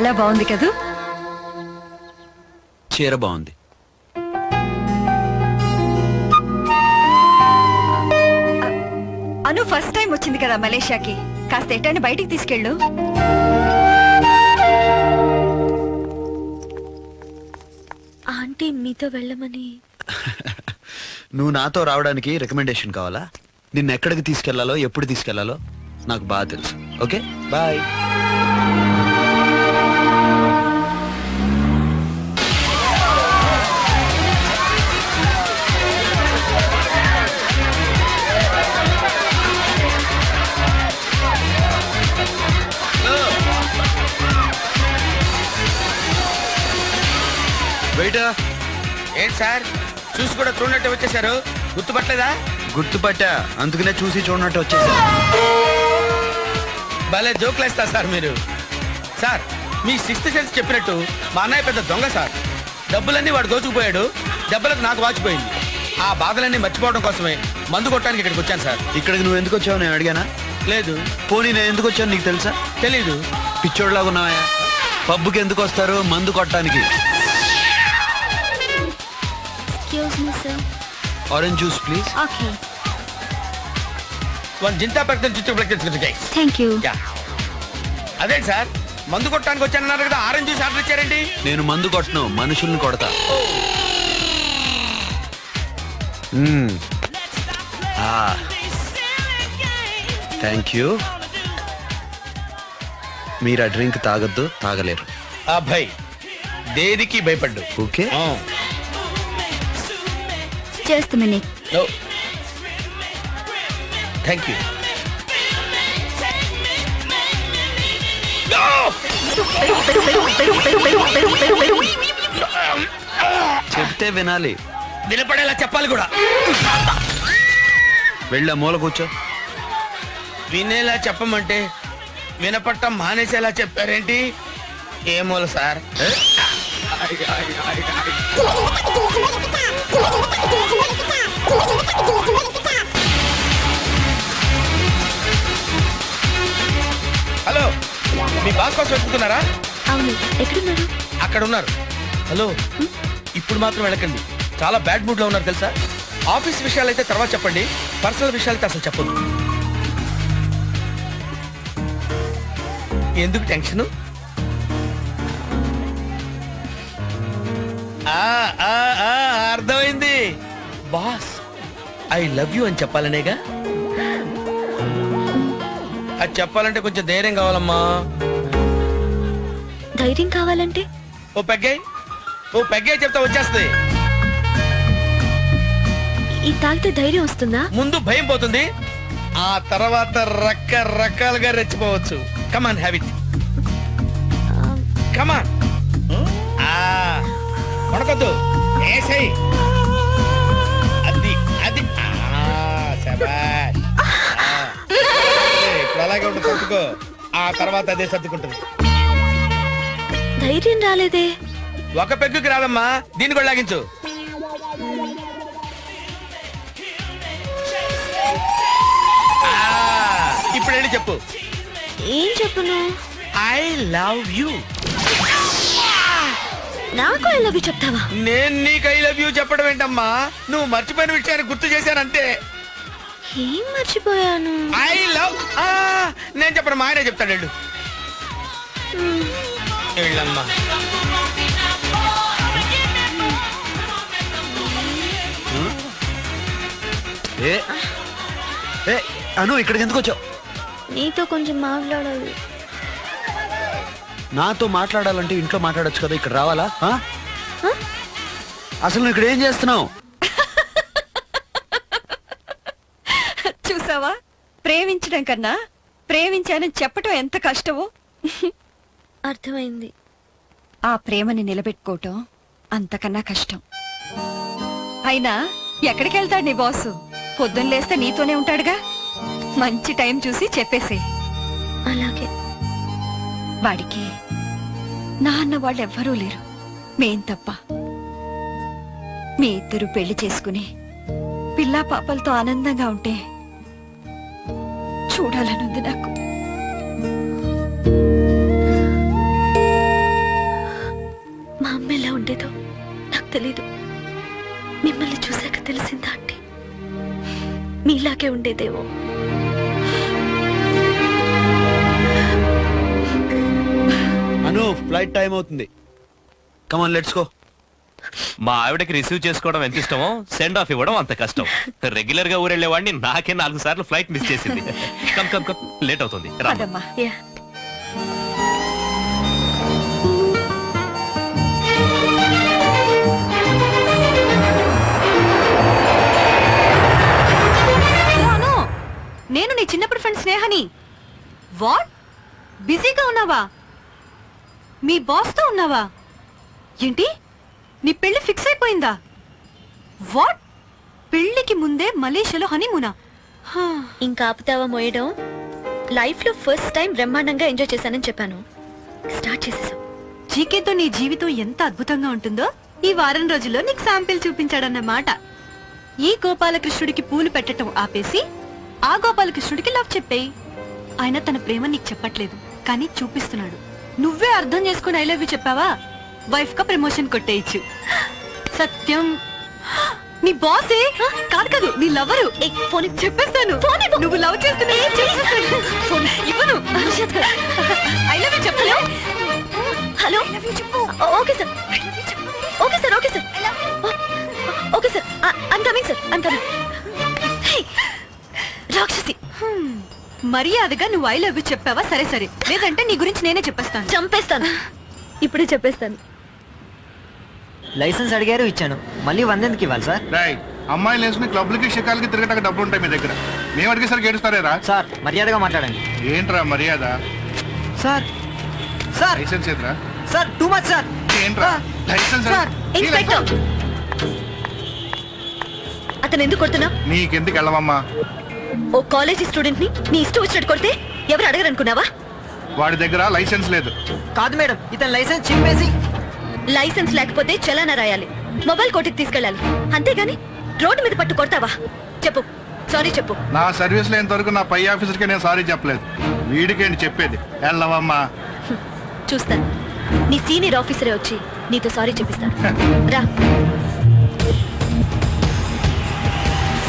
చాలా బాగుంది కదూ. చీర బాగుంది. అను ఫస్ట్ టైం వచ్చింది కదా మలేషియాకి, కాస్త ఎటైనా బయటికి తీసుకెళ్ళు. ఆంటీ మీతో వెళ్ళమని. నువ్వు నాతో రావడానికి రికమెండేషన్ కావాలా? నిన్ను ఎక్కడికి తీసుకెళ్లాలో ఎప్పుడు తీసుకెళ్లాలో నాకు బాగా తెలుసు. Okay bye. ఏంటి సార్ చూసి కూడా చూడనట్టు వచ్చేసారు? గుర్తుపట్టలేదా? గుర్తుపట్టా, అందుకనే చూసి చూడనట్టు వచ్చేసా. భలే జోక్లేస్తా సార్ మీరు. సార్ మీ సిక్స్త్ సెన్స్ చెప్పినట్టు మా అన్నయ్య పెద్ద దొంగ సార్. డబ్బులన్నీ వాడు దోచుకుపోయాడు, దెబ్బలకు నాకు వాచిపోయింది. ఆ బాధలన్నీ మర్చిపోవడం కోసమే మందు కొట్టడానికి ఇక్కడికి వచ్చాను సార్. ఇక్కడికి నువ్వు ఎందుకు వచ్చావు నేను అడిగానా? లేదు. పోనీ నేను ఎందుకు వచ్చాను నీకు తెలుసా? తెలీదు. పిచ్చోడ్లాగా ఉన్నావా? పబ్బుకి ఎందుకు వస్తారు? మందు కొట్టడానికి. Excuse me, sir. Orange juice please. Okay. One Zinta పక్కన చుట్టూ. Thank you. అదేంటి సార్ మందు కొట్టడానికి వచ్చానన్నారు కదా, ఆరెంజ్ జ్యూస్ ఆర్డర్ ఇచ్చారండి? నేను మందు కొట్టను, మనుషుల్ని కొడతా. Thank you. మీరు ఆ డ్రింక్ తాగొద్దు, తాగలేరు. అబ్బాయి దేనికి భయపడ్డు. Okay Just a minute. Thank you. చెప్తే వినాలి, వినపడేలా చెప్పాలి కూడా. వెళ్ళా మూల కూర్చో. వినేలా చెప్పమంటే వినపట్టం మానేసేలా చెప్పారేంటి? ఏ మూల సార్? హలో, మీ బాస్ కోసం వెతుకుతున్నారా? అవును, ఎక్కడున్నారు? అక్కడ ఉన్నారు. హలో, ఇప్పుడు మాత్రం వెళ్ళకండి, చాలా బ్యాడ్ మూడ్ లో ఉన్నారు తెలుసా. ఆఫీస్ విషయాలు అయితే తర్వాత చెప్పండి, పర్సనల్ విషయాలైతే అసలు చెప్పదు. ఎందుకు టెన్షన్? అర్థమైంది. బాస్ ఐ లవ్ యూ అని చెప్పాలనేగా. అది చెప్పాలంటే కొంచెం ధైర్యం కావాలమ్మా. ధైర్యం కావాలంటే ఓ పెగ్గాయి చెప్తా వచ్చేస్తుంది. ఈ తాగితే ధైర్యం వస్తుందా? ముందు భయం పోతుంది, ఆ తర్వాత రకరకాలుగా రెచ్చిపోవచ్చు. కమాన్ హ్యావ్ ఇట్. కమాన్. కొనకొద్దు, ఏసేయ్. అది అది శబాష్. ఇప్పుడు అలాగే ఉంటుంది, సర్దుకో. ఆ తర్వాత అదే సర్దుకుంటుంది. ధైర్యం రాలేదే. ఒక పెగ్గుకి రాదమ్మా, దీన్ని కూడా లాగించు. ఇప్పుడు ఏంటి చెప్పు. ఏం చెప్పను? I love you. నాకు ఐ లవ్ యూ చెప్తావా? నేను నీకు ఐ లవ్ యూ చెప్పడం ఏంటమ్మా, నువ్వు మర్చిపోయిన విషయాన్ని గుర్తు చేశానంతే. ఏం మర్చిపోయాను? I love. నేను చెప్పను, మా ఆయనే చెప్తాడు. వెళ్ళు. వెళ్ళమ్మా. అను ఇక్కడికి ఎందుకు వచ్చావు? నీతో కొంచెం మాట్లాడాలి. నాతో మాట్లాడాలంటే ఇంట్లో మాట్లాడొచ్చు కదా, ఇక్కడ రావాలా? అసలు నువ్వు ఇక్కడ ఏం చేస్తున్నావు? చూసావా, ప్రేమించడం కన్నా ప్రేమించానని చెప్పటం ఎంత కష్టమో. అర్థమైంది. ఆ ప్రేమని నిలబెట్టుకోవటం అంతకన్నా కష్టం. అయినా ఎక్కడికి వెళ్తాడు నీ బాసు? పొద్దున్న లేస్తే నీతోనే ఉంటాడుగా. మంచి టైం చూసి చెప్పేసే. అలాగే. వాడికి నాన్న వాళ్ళెవ్వరూ లేరు, మేం తప్ప. మీ ఇద్దరు పెళ్లి చేసుకుని పిల్లా పాపలతో ఆనందంగా ఉంటే చూడాలనుంది నాకు. మా అమ్మ ఎలా ఉండేదో నాకు తెలీదు. మిమ్మల్ని చూశాక తెలిసిందా అంటే మీలాగే ఉండేదేమో. అను ఫ్లైట్ టైం అవుతుంది. Come on let's go. మా ఆవిడకి రిసీవ్ చేసుకోవడం ఎంత ఇష్టమో సెండ్ ఆఫ్ ఇవ్వడం అంత కష్టం. రెగ్యులర్ గా ఊరెళ్ళేవాడిని నాకే 4 సార్లు ఫ్లైట్ మిస్ చేసింది. కమ్ కమ్ కమ్, లేట్ అవుతుంది రా. అదమ్మా. యా అను, నేను నీ చిన్నప్పుడు ఫ్రెండ్ స్నేహని. వాట్, బిజీగా ఉన్నావా? మీ బాస్ తో ఉన్నావా? ఏంటి, నీ పెళ్లి ఫిక్స్ అయిపోయిందా? వాట్, పెళ్లికి ముందే మలేషియాలో హనీమూనా? ఇంకా ఆపుతావా మోయడం? లైఫ్ లో ఫస్ట్ టైం బ్రహ్మాండంగా ఎంజాయ్ చేశానని చెప్పాను. స్టార్ట్ చేసేసాం. జీకేతో నీ జీవితం ఎంత అద్భుతంగా ఉంటుందో ఈ వారం రోజుల్లో నీకు శాంపిల్ చూపించాడన్నమాట. ఈ గోపాలకృష్ణుడికి పూలు పెట్టడం ఆపేసి ఆ గోపాలకృష్ణుడికి లవ్ చెప్పేయి. ఆయన తన ప్రేమ నీకు చెప్పట్లేదు, కానీ చూపిస్తున్నాడు. నువ్వే అర్థం చేసుకుని ఐ లవ్ యూ చెప్పావా, వైఫ్ గా ప్రమోషన్ కొట్టేయచ్చు. సత్యం, నీ బాసే కాదు కాదు, నీ లవరు. ఫోన్ చెప్పేస్తాను. నువ్వు లవ్ చేస్తున్నా ఇవ్వను. ఐ లవ్ యూ చెప్పలే. Hello, okay sir, okay sir, okay sir, okay sir, I'm coming sir, I'm coming. రాక్షసి, మర్యాదగా నువ్వు ఐ లవ్ యూ చెప్పావా? సరే సరే, లేదంటే నీ గురించి నేనే చెప్పేస్తాను. చంపేస్తాను, ఇప్పుడే చెప్పేస్తాను. లైసెన్స్ అడిగారు, ఇచ్చాను. మళ్ళీ 100 ఎందుకు ఇవ్వాలి సార్? రాయ్, అమ్మాయిలు వేసుకుని క్లబ్లకి షికాలకి తిరగటానికి డబ్బులు ఉంటాయి మీ దగ్గర. మేము అడిగేసరికి ఏడుస్తారేరా? సార్ మర్యాదగా మాట్లాడండి. ఏంట్రా మర్యాద? సార్ సార్ లైసెన్స్ ఏదిరా? Sir too much sir. ఏంట్రా లైసెన్స్? సార్, ఇన్స్పెక్టర్, అతను ఎందుకు కొడుతున్నా? నీకెందుకు వెళ్ళవమ్మా? ఓ కాలేజీ స్టూడెంట్ ని నీ ఇష్టం వచ్చినట్టు కొడితే ఎవరు అడగరు అనుకున్నావా? వాడి దగ్గర లైసెన్స్ లేదు. కాదు మేడం, ఇతను లైసెన్స్ చింపేసి. లైసెన్స్ లేకపోతే చలానా రాయాలి, మొబైల్ కోర్టుకి తీసుకెళ్ళాలి. అంతేగాని రోడ్డు మీద పట్టు కొడతావా? చెప్పు, సారీ చెప్పు. నా సర్వీస్ లేని వరకు నా పై ఆఫీసర్కి నేను సారీ చెప్పలేదు. వీడికేంటి చెప్పేది? వెళ్ళవమ్మా. చూస్తాను, నీ సీనియర్ ఆఫీసరే వచ్చి నీతో సారీ చెప్పిస్తాను. రా.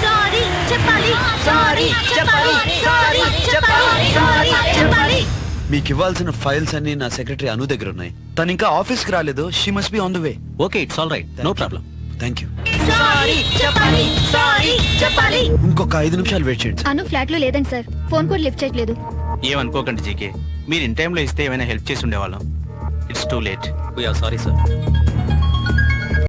సారీ చెప్పాలి, సారీ చెప్పాలి, సారీ చెప్పాలి, సారీ చెప్పాలి. మీకు ఇవ్వాల్సిన ఫైల్స్ అన్ని నా సెక్రటరీ అను దగ్గర ఉన్నాయి. తను ఇంకా ఆఫీస్ కి రాలేదు. She must be on the way. Okay, it's all right, no problem. Thank you. Sorry చెప్పాలి, సారీ చెప్పాలి. ఇంకొక 5 నిమిషాలు వెయిట్ చేయండి. అను ఫ్లాట్ లో లేదండి సార్, ఫోన్ కూడా లిఫ్ట్ చేయట్లేదు. ఏమనుకోకండి జీకే, మీరు ఇన్ టైంలో ఇస్తే ఏమైనా హెల్ప్ చేసి ఉండేవాళ్ళం. It's too late. We're sorry sir.